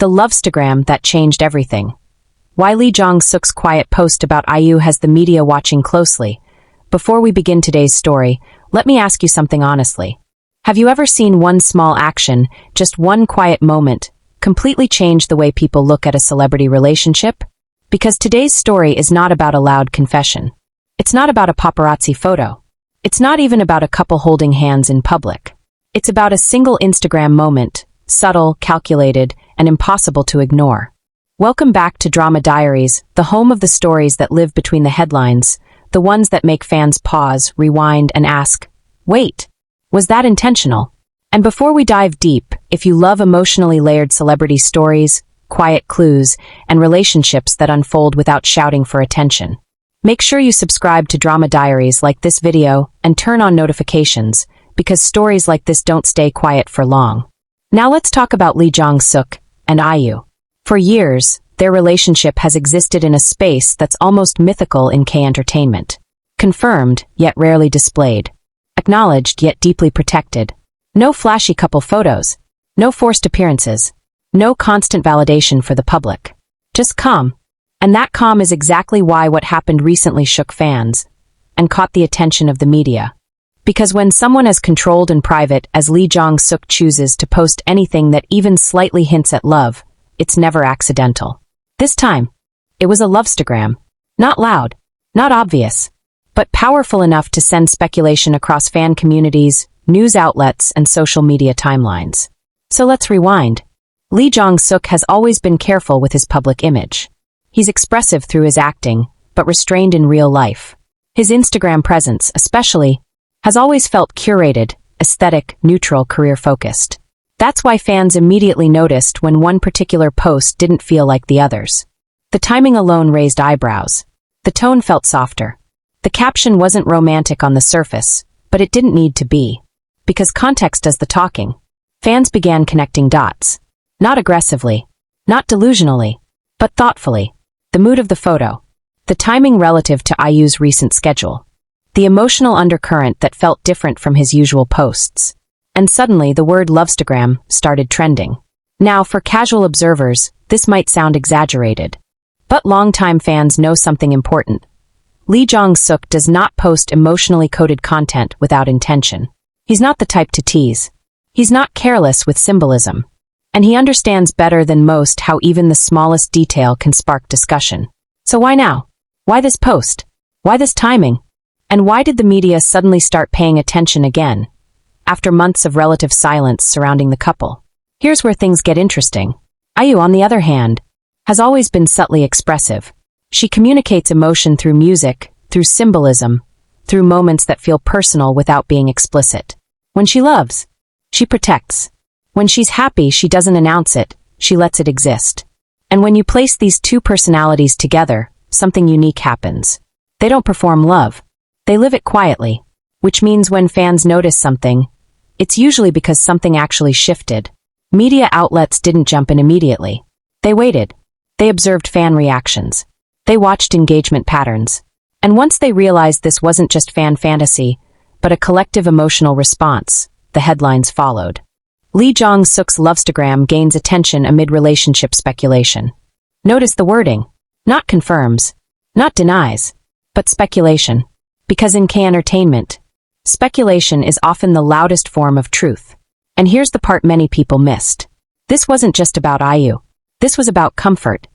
the Lovestagram that changed everything. Why Jong Suk's quiet post about IU has the media watching closely. Before we begin today's story, let me ask you something honestly. Have you ever seen one small action, just one quiet moment, completely change the way people look at a celebrity relationship? Because today's story is not about a loud confession. It's not about a paparazzi photo. It's not even about a couple holding hands in public. It's about a single Instagram moment, subtle, calculated, and impossible to ignore. Welcome back to Drama Diaries, the home of the stories that live between the headlines, the ones that make fans pause, rewind, and ask, wait, was that intentional? And before we dive deep, if you love emotionally layered celebrity stories, quiet clues, and relationships that unfold without shouting for attention, make sure you subscribe to Drama Diaries, like this video, and turn on notifications, because stories like this don't stay quiet for long. Now let's talk about Jong Suk and IU. For years, their relationship has existed in a space that's almost mythical in K-entertainment. Confirmed, yet rarely displayed. Acknowledged, yet deeply protected. No flashy couple photos. No forced appearances. No constant validation for the public. Just calm. And that calm is exactly why what happened recently shook fans and caught the attention of the media. Because when someone as controlled and private as Jong Suk chooses to post anything that even slightly hints at love, it's never accidental. This time, it was a Lovestagram. Not loud, not obvious, but powerful enough to send speculation across fan communities, news outlets, and social media timelines. So let's rewind. Jong Suk has always been careful with his public image. He's expressive through his acting, but restrained in real life. His Instagram presence, especially, has always felt curated, aesthetic, neutral, career-focused. That's why fans immediately noticed when one particular post didn't feel like the others. The timing alone raised eyebrows. The tone felt softer. The caption wasn't romantic on the surface, but it didn't need to be. Because context does the talking. Fans began connecting dots. Not aggressively. Not delusionally. But thoughtfully. The mood of the photo. The timing relative to IU's recent schedule. The emotional undercurrent that felt different from his usual posts. And suddenly the word Lovestagram started trending. Now, for casual observers, this might sound exaggerated. But longtime fans know something important. Jong Suk does not post emotionally coded content without intention. He's not the type to tease. He's not careless with symbolism. And he understands better than most how even the smallest detail can spark discussion. So why now? Why this post? Why this timing? And why did the media suddenly start paying attention again, after months of relative silence surrounding the couple? Here's where things get interesting. IU, on the other hand, has always been subtly expressive. She communicates emotion through music, through symbolism, through moments that feel personal without being explicit. When she loves, she protects. When she's happy, she doesn't announce it, she lets it exist. And when you place these two personalities together, something unique happens. They don't perform love. They live it quietly. Which means when fans notice something, it's usually because something actually shifted. Media outlets didn't jump in immediately. They waited. They observed fan reactions. They watched engagement patterns. And once they realized this wasn't just fan fantasy, but a collective emotional response, the headlines followed. Jong Suk's Lovestagram gains attention amid relationship speculation. Notice the wording. Not confirms. Not denies. But speculation. Because in K-entertainment, speculation is often the loudest form of truth. And here's the part many people missed. This wasn't just about IU. This was about comfort.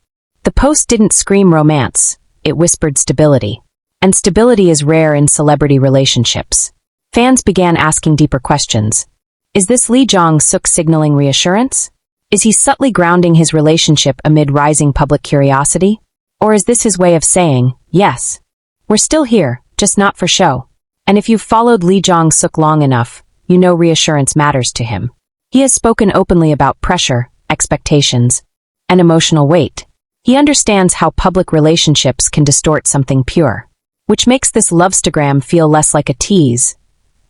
The post didn't scream romance. It whispered stability. And stability is rare in celebrity relationships. Fans began asking deeper questions. Is this Jong Suk signaling reassurance? Is he subtly grounding his relationship amid rising public curiosity? Or is this his way of saying, yes, we're still here, just not for show? And if you've followed Jong Suk long enough, you know reassurance matters to him. He has spoken openly about pressure, expectations, and emotional weight. He understands how public relationships can distort something pure, which makes this Lovestagram feel less like a tease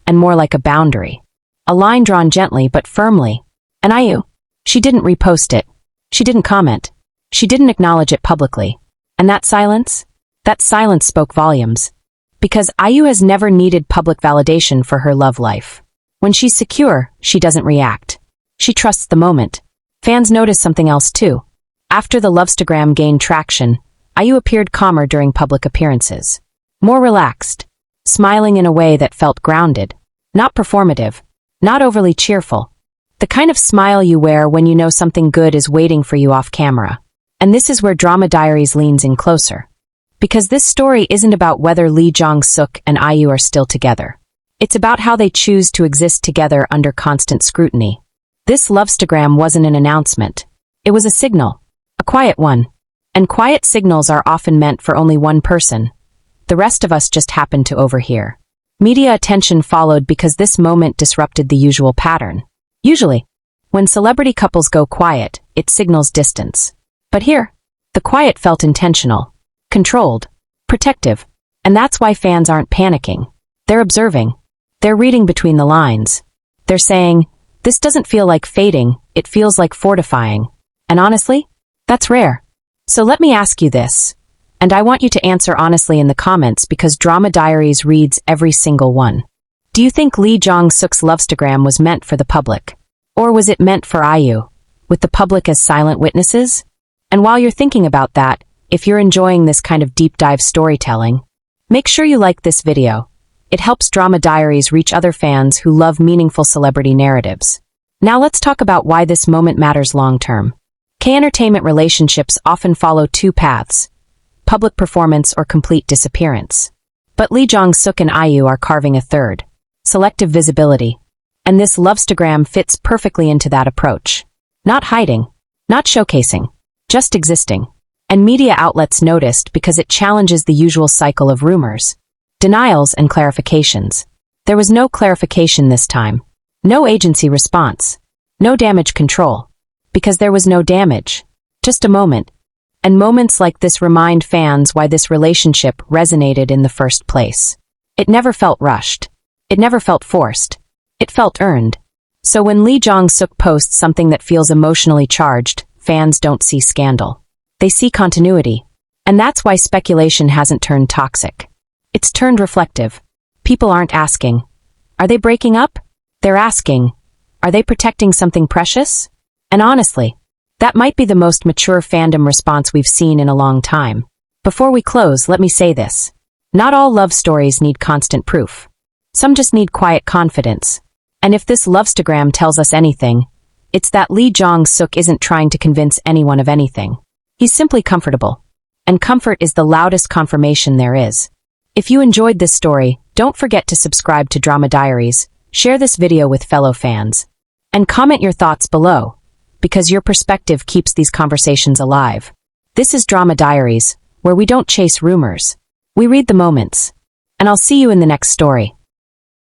and more like a boundary. A line drawn gently but firmly. And IU? She didn't repost it. She didn't comment. She didn't acknowledge it publicly. And that silence? That silence spoke volumes. Because IU has never needed public validation for her love life. When she's secure, she doesn't react. She trusts the moment. Fans noticed something else too. After the Lovestagram gained traction, IU appeared calmer during public appearances. More relaxed, smiling in a way that felt grounded, not performative, not overly cheerful. The kind of smile you wear when you know something good is waiting for you off camera. And this is where Drama Diaries leans in closer. Because this story isn't about whether Jong Suk and IU are still together. It's about how they choose to exist together under constant scrutiny. This Lovestagram wasn't an announcement. It was a signal. A quiet one. And quiet signals are often meant for only one person. The rest of us just happened to overhear. Media attention followed because this moment disrupted the usual pattern. Usually, when celebrity couples go quiet, it signals distance. But here, the quiet felt intentional, controlled, protective, and that's why fans aren't panicking. They're observing. They're reading between the lines. They're saying, this doesn't feel like fading, it feels like fortifying. And honestly, that's rare. So let me ask you this, and I want you to answer honestly in the comments because Drama Diaries reads every single one. Do you think Jong Suk's Lovestagram was meant for the public? Or was it meant for IU, with the public as silent witnesses? And while you're thinking about that, if you're enjoying this kind of deep dive storytelling, make sure you like this video. It helps Drama Diaries reach other fans who love meaningful celebrity narratives. Now let's talk about why this moment matters long-term. K-entertainment relationships often follow two paths: public performance or complete disappearance. But Jong Suk and IU are carving a third: selective visibility. And this Lovestagram fits perfectly into that approach. Not hiding, not showcasing, just existing. And media outlets noticed because it challenges the usual cycle of rumors, denials, and clarifications. There was no clarification this time. No agency response. No damage control. Because there was no damage. Just a moment. And moments like this remind fans why this relationship resonated in the first place. It never felt rushed. It never felt forced. It felt earned. So when Jong Suk posts something that feels emotionally charged, fans don't see scandal. They see continuity. And that's why speculation hasn't turned toxic. It's turned reflective. People aren't asking, are they breaking up? They're asking, are they protecting something precious? And honestly, that might be the most mature fandom response we've seen in a long time. Before we close, let me say this. Not all love stories need constant proof. Some just need quiet confidence. And if this Lovestagram tells us anything, it's that Jong Suk isn't trying to convince anyone of anything. He's simply comfortable. And comfort is the loudest confirmation there is. If you enjoyed this story, don't forget to subscribe to Drama Diaries, share this video with fellow fans, and comment your thoughts below, because your perspective keeps these conversations alive. This is Drama Diaries, where we don't chase rumors. We read the moments. And I'll see you in the next story.